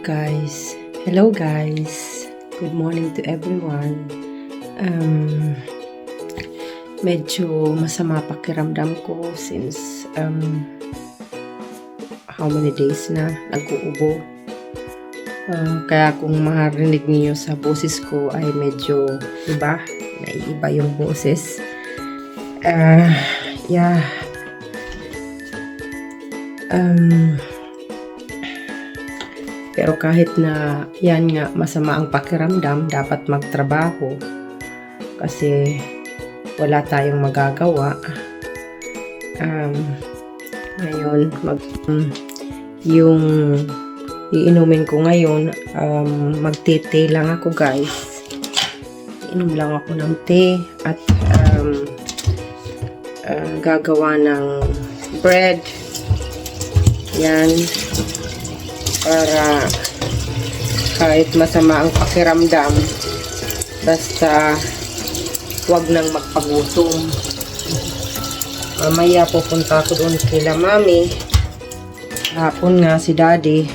guys. Hello guys. Good morning to everyone. Medyo masama pakiramdam ko since how many days na nag-uubo. Kaya kung marinig niyo sa boses ko ay medyo iba, naiiba yung boses. Pero kahit na yan nga masama ang pakiramdam, dapat magtrabaho kasi wala tayong magagawa. Ngayon yung iinumin ko ngayon, magte-tea lang ako guys. Inom lang ako ng tea at gagawa ng bread. Yan, para kahit masama ang pakiramdam, basta wag nang magpagutom. Mamaya pupunta ako doon kila mami. Hapon nga si daddy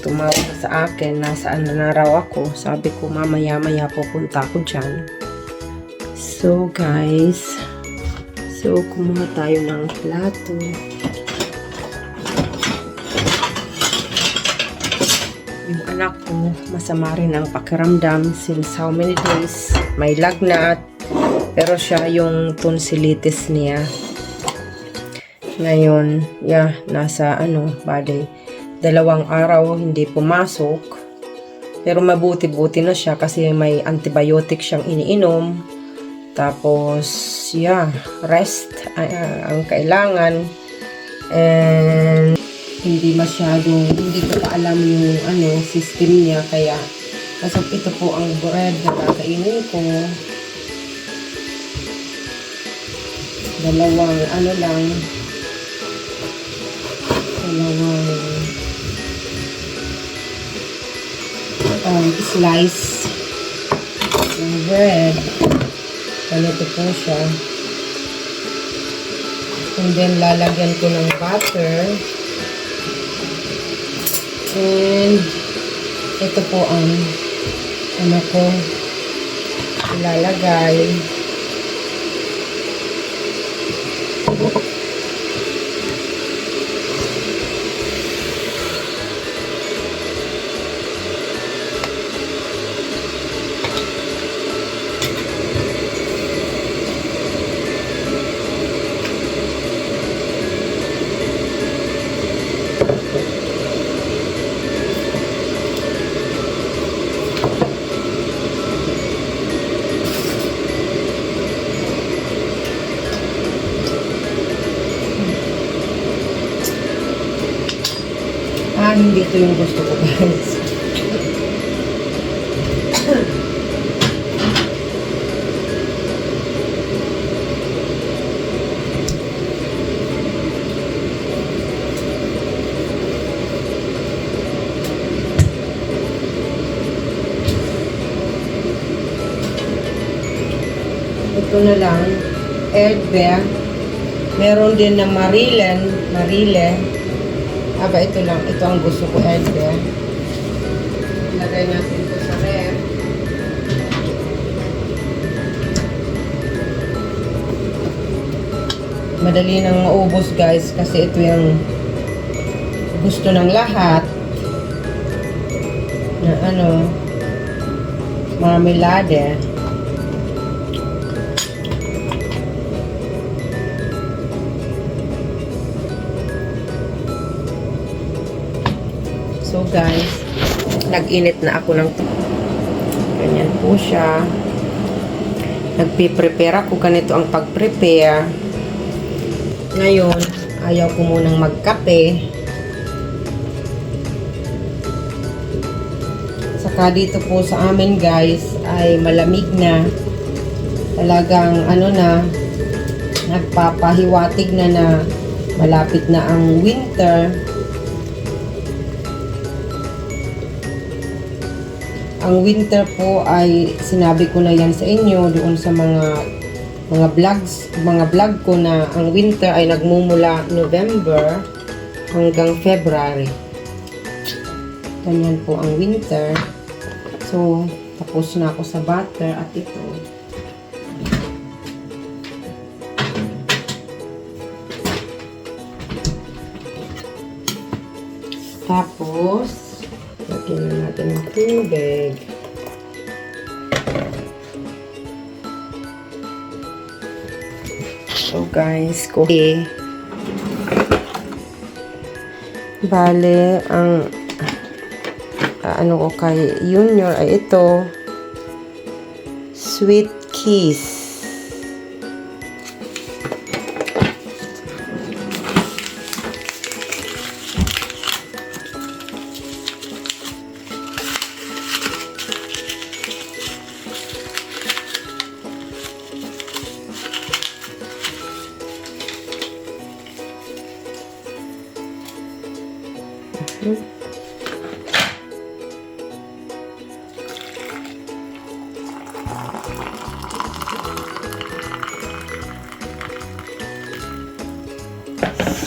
tumawag sa akin, nasaan na raw ako. Sabi ko mamaya pupunta ako dyan. So guys, kumuha tayo ng plato. Yung anak ko, masama rin ang pakiramdam since how many days. May lagnat, pero siya yung tonsillitis niya. Ngayon, nasa bali, 2 araw hindi pumasok. Pero mabuti-buti na siya kasi may antibiotic siyang iniinom. Tapos, rest ang kailangan. And hindi ko pa alam yung system niya, kaya ito po ang bread na kakainin ko. 2 slice ng bread. Ganito po siya. And then lalagyan ko ng butter. And ito po ang ko ilalagay. Hindi ito yung gusto ko guys. Ito na lang, Erdbeer. Meron din ng Marile. Ito lang. Ito ang gusto ko, Erdbeer. Ilagay natin ito sa ref. Madali nang maubos, guys, kasi ito yung gusto ng lahat. Na marmelade. So guys, nag-init na ako ng ganyan po siya. Nagpiprepare ako, ganito ang pag-prepare. Ngayon, ayaw ko munang magkape. Saka dito po sa amin guys, ay malamig na. Talagang nagpapahiwatig na malapit na ang winter. Ang winter po ay sinabi ko na yan sa inyo doon sa mga vlog ko na ang winter ay nagmumula November hanggang February. Ganyan po ang winter. So, tapos na ako sa butter at ito. Tapos, lagyan na natin ng tubig. So guys, okay. Bale, ang ano ko kay Junior ay ito. Sweet Kiss.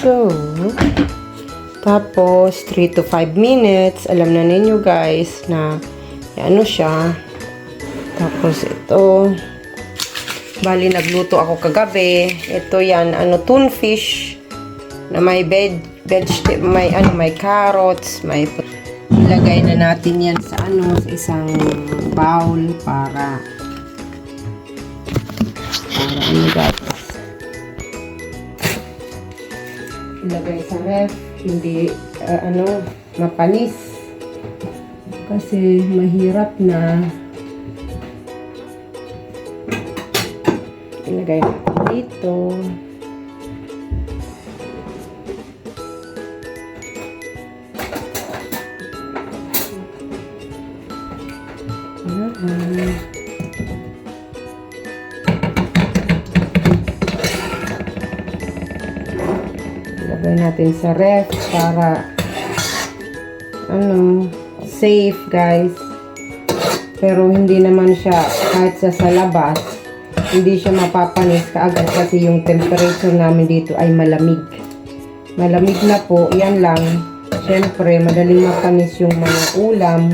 So, tapos 3 to 5 minutes, alam na ninyo guys na ano siya. Tapos ito, bali nagluto ako kagabi. Ito yan, tuna-fish na may vegetable, may carrots, may ilagay na natin yan sa sa isang bowl para guys. Ilagay sa ref, hindi mapanis kasi mahirap na. Ilagay natin dito. Ilagay natin sa ref para safe guys. Pero hindi naman siya kahit sa labas, hindi siya mapapanis kaagad kasi yung temperature namin dito ay malamig. Malamig na po, yan lang. Siyempre, madaling mapanis yung mga ulam.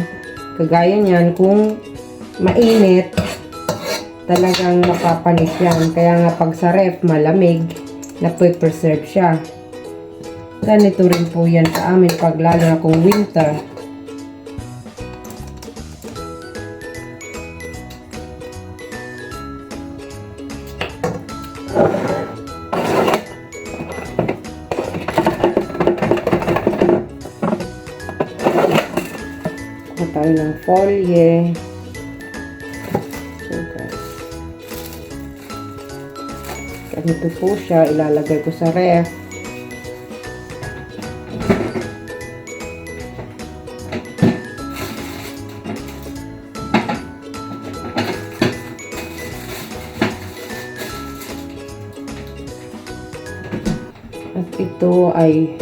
Kagaya niyan, kung mainit, talagang mapapanis yan. Kaya nga pag sa ref, malamig, na-preserve siya. Ganito rin po yan sa amin pag lalo na kung winter. Kuha tayo ng folye. So guys, ganito po siya, ilalagay ko sa ref. At ito ay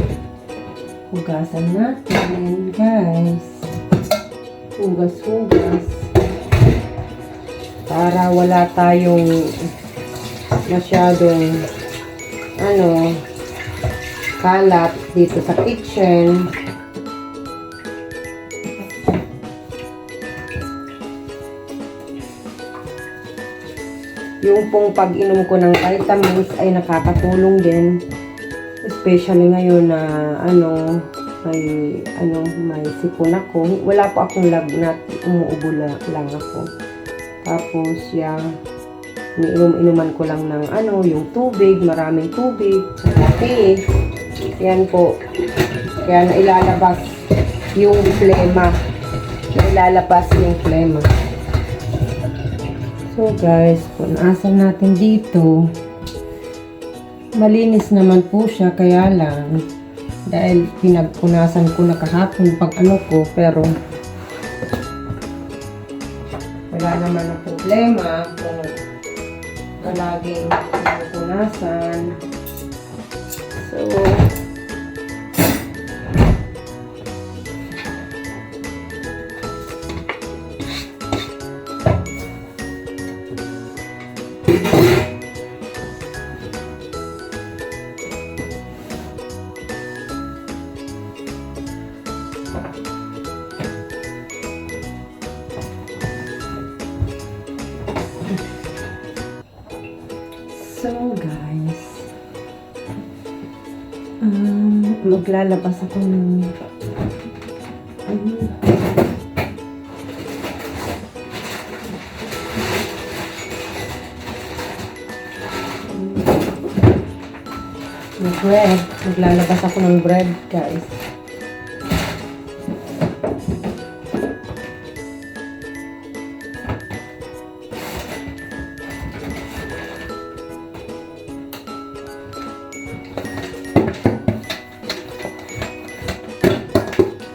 hugasan natin, guys. Hugas-hugas. Para wala tayong masyadong kalat dito sa kitchen. Yung pong pag-inom ko ng vitamins ay nakakatulong din. Especially ngayon na may sipon ako. Wala po akong lagnat, umuubo lang ako. Tapos iniinom-inuman ko lang ng yung tubig, maraming tubig, kape. Yan po. Kaya nailalabas yung flema. So guys, punasan natin dito. Malinis naman po siya, kaya lang dahil pinagpunasan ko na kahapon pag ko, pero wala naman ang problema kung palaging pinupunasan. So Maglalabas ako ng bread. Maglalabas ako ng bread, guys.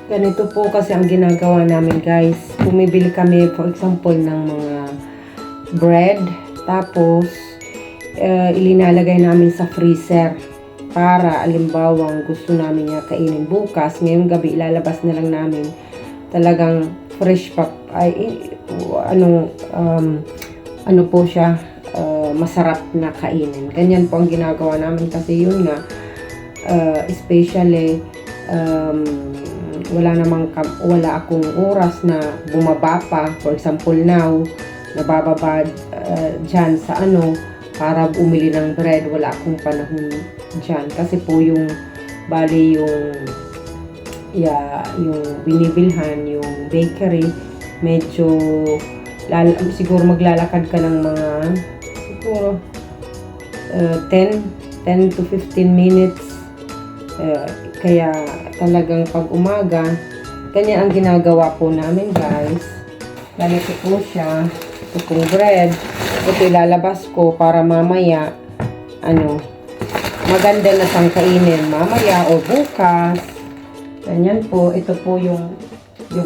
Ganito po kasi ang ginagawa namin, guys. Bumibili kami, for example, ng mga bread. Tapos, ilinalagay namin sa freezer. Para, alimbawang gusto namin niya kainin bukas. Ngayong gabi, ilalabas na lang namin. Talagang fresh pa. Ano po siya, masarap na kainin. Ganyan po ang ginagawa namin kasi yun nga, especially, wala akong oras na bumaba pa. For example now, nabababa dyan sa para bumili ng bread. Wala akong panahon dyan. Kasi po yung binibilhan, yung bakery, medyo siguro maglalakad ka ng mga siguro 10 to 15 minutes. Kaya talagang pag umaga, ganyan ang ginagawa po namin, guys. Ganito po siya. Ito pong bread. Ito ilalabas ko para mamaya, maganda na siyang kainin mamaya o bukas. Ganyan po. Ito po yung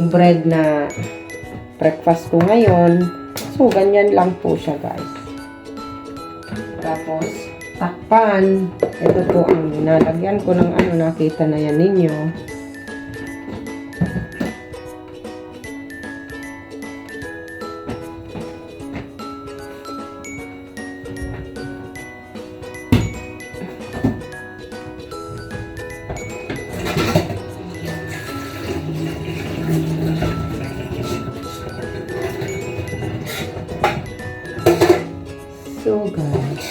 bread na breakfast ko ngayon. So, ganyan lang po siya, guys. Tapos, takpan. Ito po ang nalagyan ko ng nakita na yan ninyo. So, guys.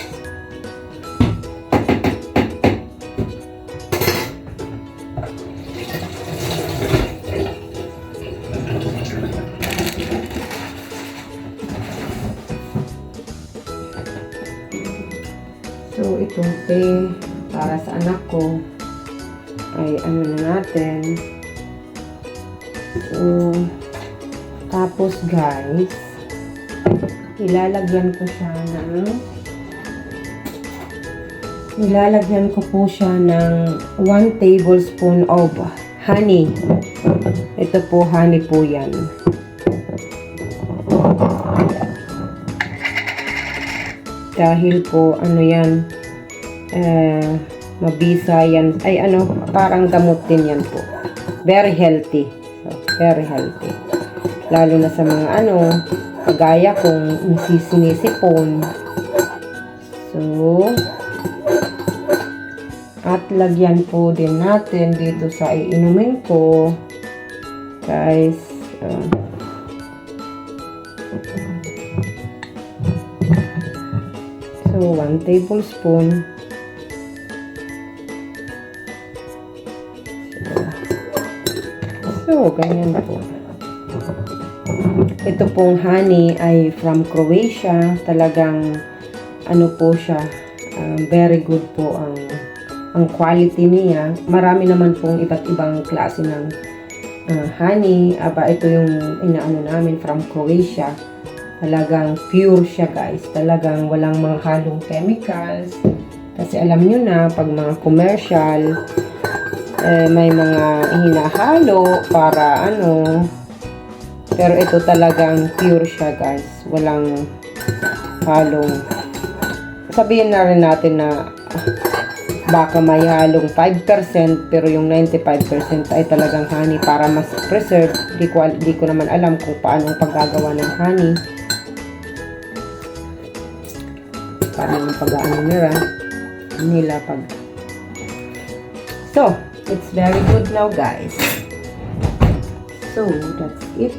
So, itong pay para sa anak ko ay na natin. So, tapos, guys, ilalagyan ko po siya ng 1 tablespoon of honey. Ito po, honey po yan. Dahil po, yan, mabisa yan. Ay, parang gamot din yan po. Very healthy. So, very healthy. Lalo na sa mga kagaya kong sinisipon. So, at lagyan po din natin dito sa iinumin ko, guys. So, 1 tablespoon. So, ganyan po. Ito pong honey ay from Croatia. Talagang po siya, very good po ang quality niya. Marami naman pong iba't ibang klase ng honey. Ito yung namin from Croatia. Talagang pure siya, guys. Talagang walang mga halong chemicals. Kasi alam nyo na, pag mga commercial, may mga hinahalo para pero ito talagang pure siya, guys. Walang halong. Sabihin na rin natin na baka may halong 5%, pero yung 95% ay talagang honey para mas preserve. Di ko naman alam kung paano ang paggagawa ng honey. Paano yung nila pag. So, it's very good now, guys. So, that's it.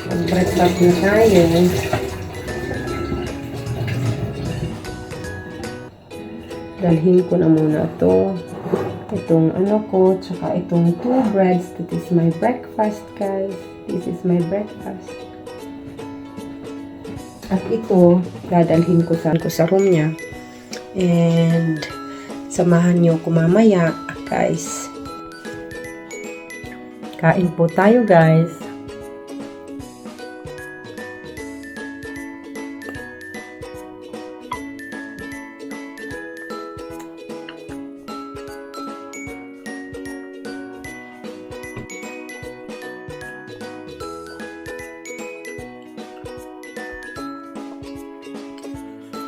Mag-breakfast na tayo. dalhin ko na muna itong ano ko, tsaka itong 2 breads. That is my breakfast, guys. This is my breakfast. At ito, dadalhin ko sa room niya. And samahan niyo ko mamaya, guys. Kain po tayo, guys.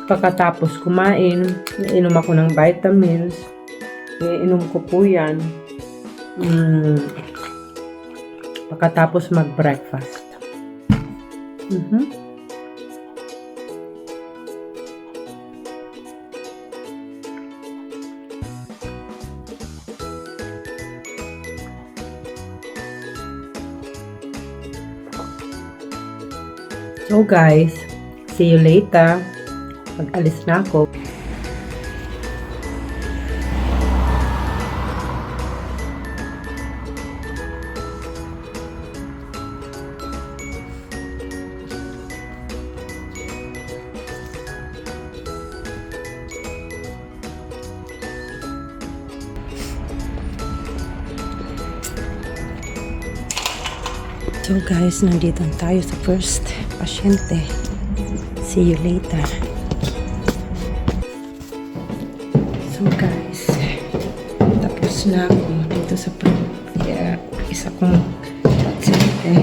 Pagkatapos kumain, iinom ako ng vitamins. Iinom ko po yan. Pagkatapos mag-breakfast. So guys, see you later. Mag-alis na ako. So guys, nandito tayo sa first pasyente. See you later. So guys, tapos na ako dito sa isa kong pasyente.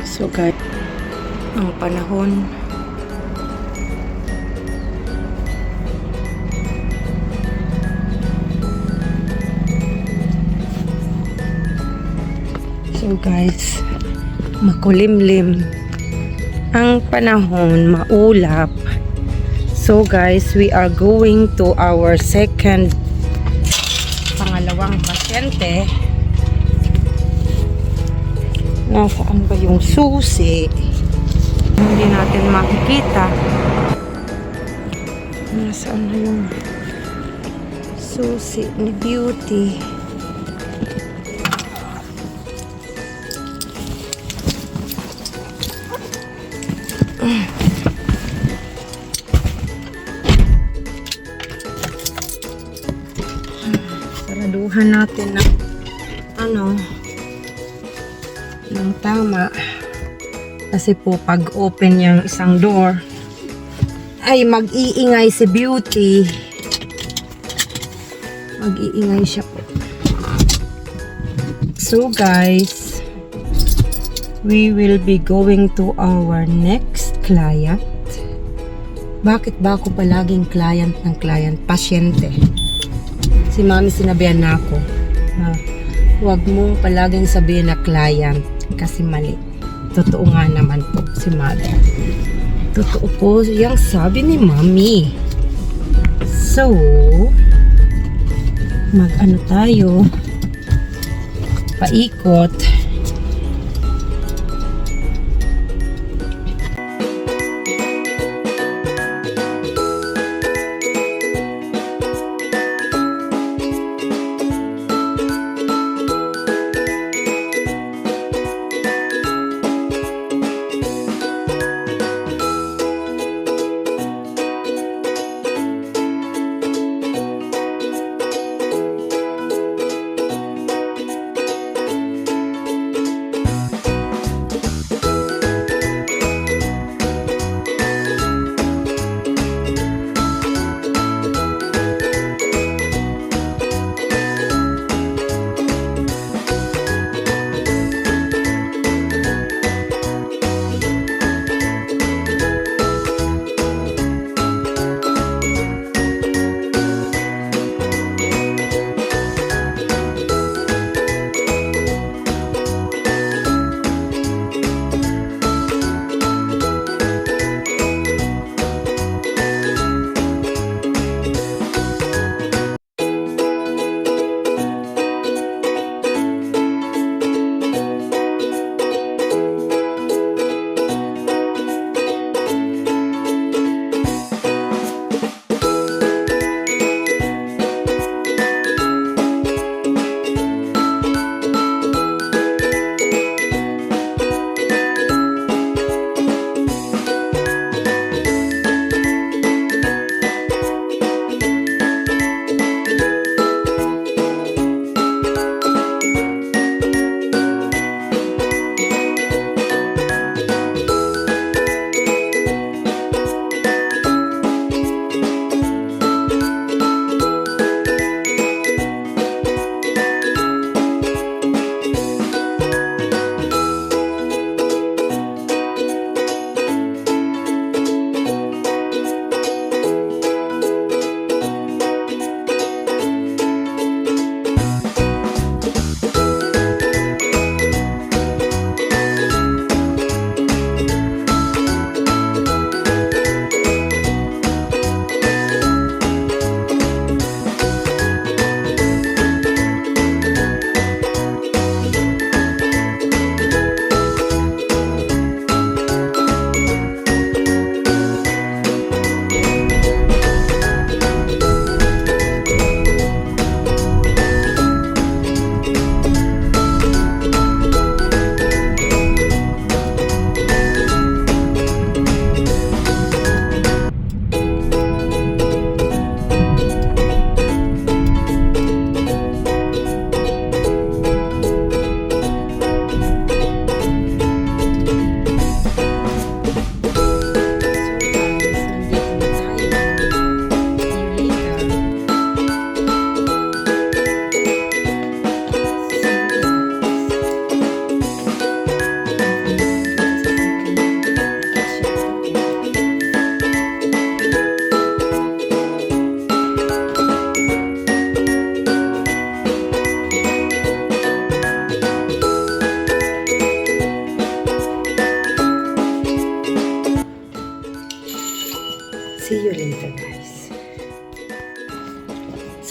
So guys, ang panahon makulimlim ang panahon, maulap. So guys, we are going to our pangalawang pasyente. Nasaan ba yung susi? Hindi natin makikita. Nasaan na yung susi ni Beauty? Saraduhan natin na ng tama, kasi po pag open yung isang door ay mag-iingay si Beauty, mag-iingay siya po. So guys, we will be going to our next client. Bakit ba ako palaging client ng client? Pasyente. Si Mami sinabihan na ako na huwag mong palaging sabihin na client kasi mali. Totoo nga naman po si Mother. Totoo po yung sabi ni Mami. So, mag-ano tayo? Paikot.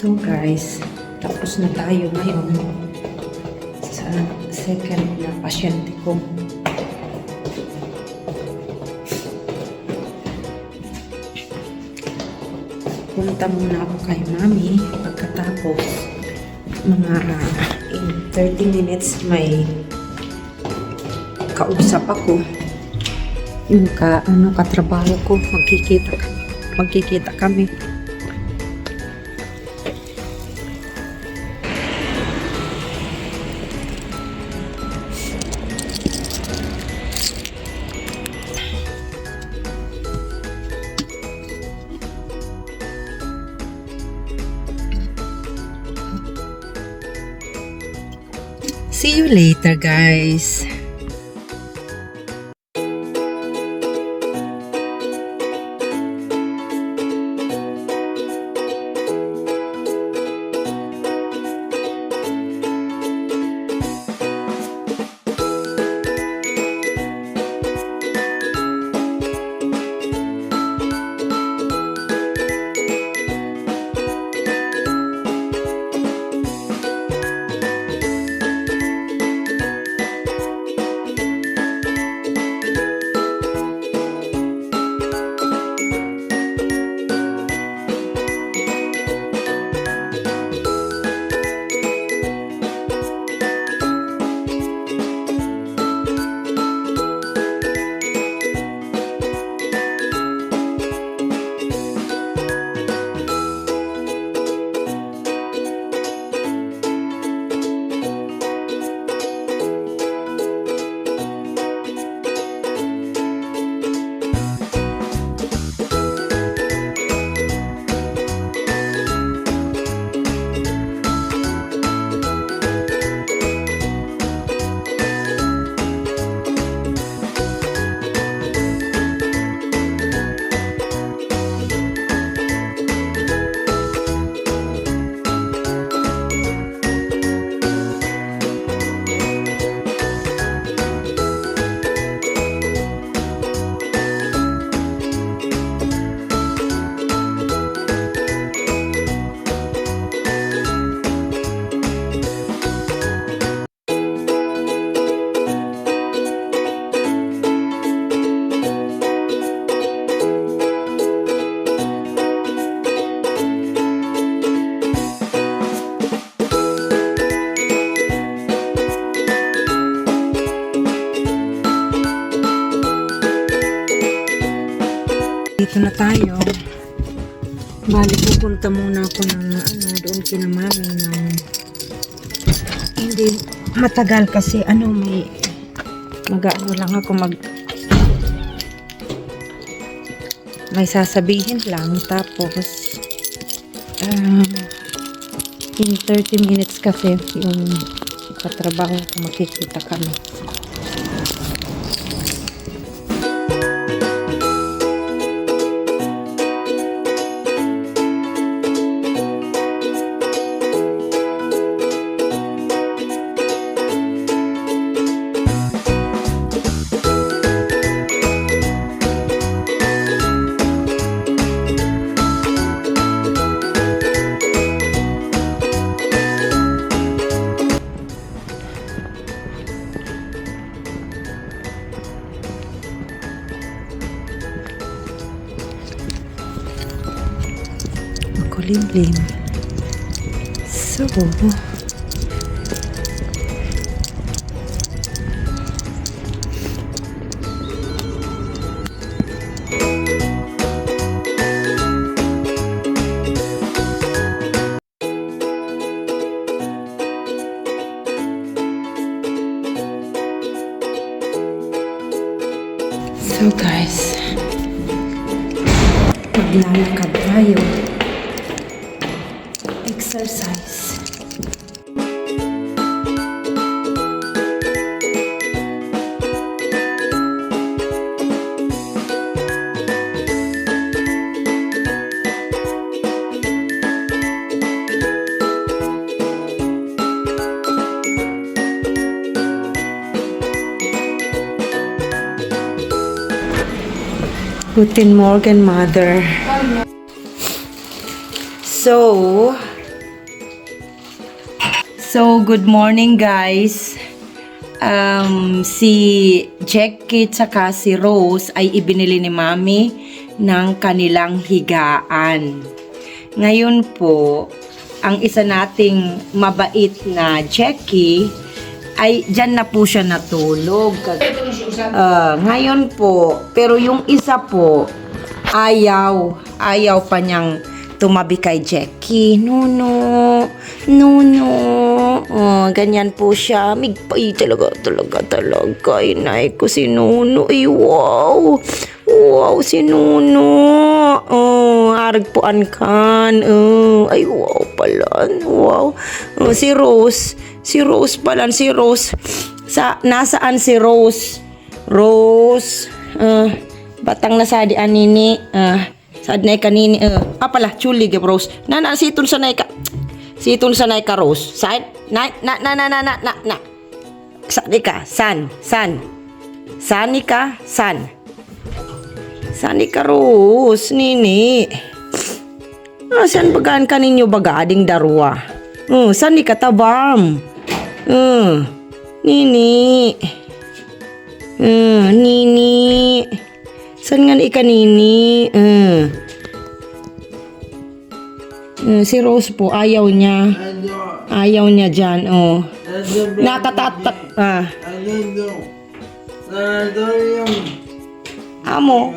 So guys, tapos na tayo ngayon sa second na pasyente ko. Punta muna ako kay mami. Pagkatapos, mga in 30 minutes may kausap ako. Yung katrabaho ko, magkikita kami. See you later, guys. Dito na tayo. Bali, pupunta muna ako ng doon kina mami ng hindi matagal kasi may lang ako may sasabihin lang tapos in 30 minutes kasi yung katrabaho ko makikita kami. Makulimlim. So, guys, maglalakad tayo. Exercise. Guten Morgen, Mother. So, So, good morning guys. Si Jackie tsaka si Rose ay ibinili ni Mami ng kanilang higaan. Ngayon po, ang isa nating mabait na Jackie ay dyan na po siya natulog. Ngayon po, pero yung isa po, ayaw pa niyang tumabi kay Jackie. Nuno. Ganyan po siya. Migpay talaga. Inay ko si Nuno. Ay, wow. Wow, si Nuno. Haragpuan kan. Ay, wow pala. Wow. Si Rose. Si Rose pala. Si Rose. Nasaan si Rose? Rose. Batang nasadi anini. Sad na kanini. Pala, chuli ge Rose. Situn sa ka. Situn sa ka Rose. Side. Na. Sani ka. San. Sani ka. Sani ka Rose. Nini. Saan bagaan ka ninyo bagading darwa? Sani ka tabam. Nini. Nini. Saan nga ika nini? Si Rose po, ayaw niya. Ayaw niya dyan, Nakatatak. Amo.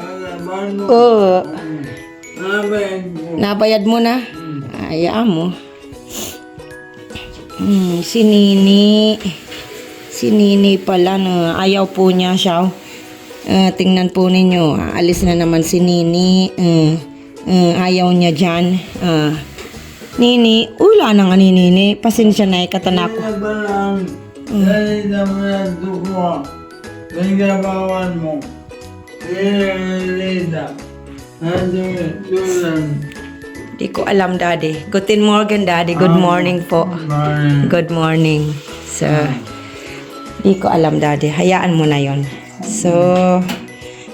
Nabayad mo na? Ayaw mo. Si Nini. Si Nini pala, ayaw po niya siya. Tingnan po ninyo, alis na naman si Nini. Ayaw niya dyan. Nini, wala na nga ni Nini. Pasensya na katanak ko. Di ko alam, Daddy. Good morning, Daddy. Good morning po. Good morning. Di ko alam, Daddy. Hayaan mo na yon.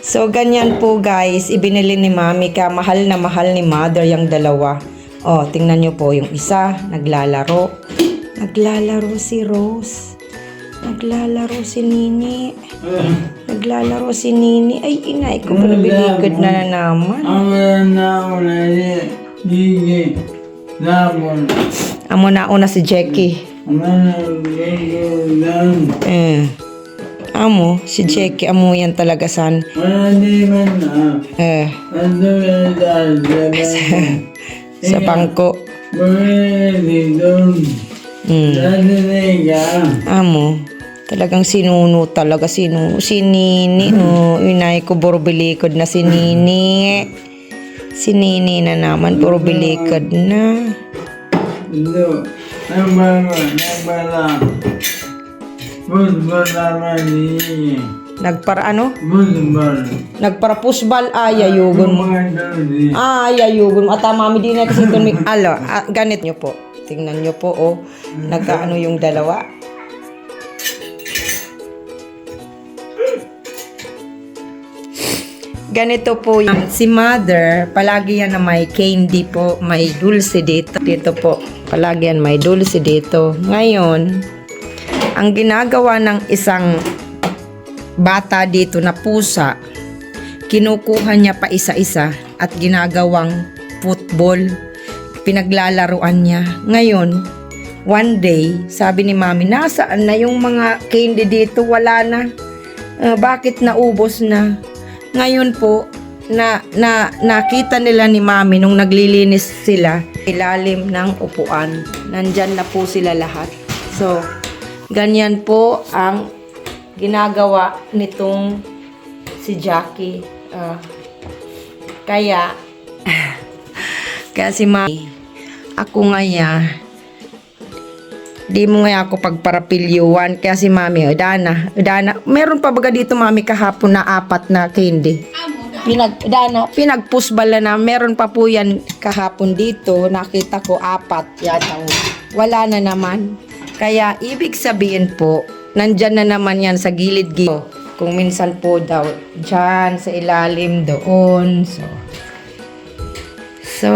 So ganyan po guys, ibinili ni Mami ka, mahal na mahal ni Mother yung dalawa. Tingnan nyo po yung isa, naglalaro. Naglalaro si Rose. Naglalaro si Nini. Naglalaro si Nini. Ay, inay ko, pero biligod na naman. Amo na una si Jackie. Amo, si Jackie, amo yan talaga san. Sa bangko. Amo, talagang sinuno talaga, si Nini. Inay ko, puro bilikod na si Nini. Si Nini na naman, puro bilikod na. Nagpara ano? Nagpara pusbal ayayugon mo. Ayayugon mo. At Mami din na kasi ito. Ganit nyo po. Tingnan nyo po nagkaano yung dalawa. Ganito po yan. Si Mother, palagi yan na may candy po, may dulce dito. Dito po, palagi yan may dulce dito. Ngayon, ang ginagawa ng isang bata dito na pusa, kinukuha niya pa isa-isa at ginagawang football. Pinaglalaruan niya. Ngayon, one day, sabi ni Mami, nasaan na yung mga candy dito? Wala na. Bakit naubos na? Ngayon po, nakita nila ni Mami nung naglilinis sila ilalim ng upuan. Nandyan na po sila lahat. So, ganyan po ang ginagawa nitong si Jackie. Kaya si Mami, ako ngaya, di mo nga ako pagparapilyuan. Kaya si Mami, Dana, meron pa baga dito Mami kahapon na 4 na candy. Pinagpusbala na, meron pa po yan kahapon dito. Nakita ko 4 yata. Wala na naman. Kaya ibig sabihin po, nandyan na naman yan sa gilid-gilid. Kung minsan po daw, dyan sa ilalim doon. So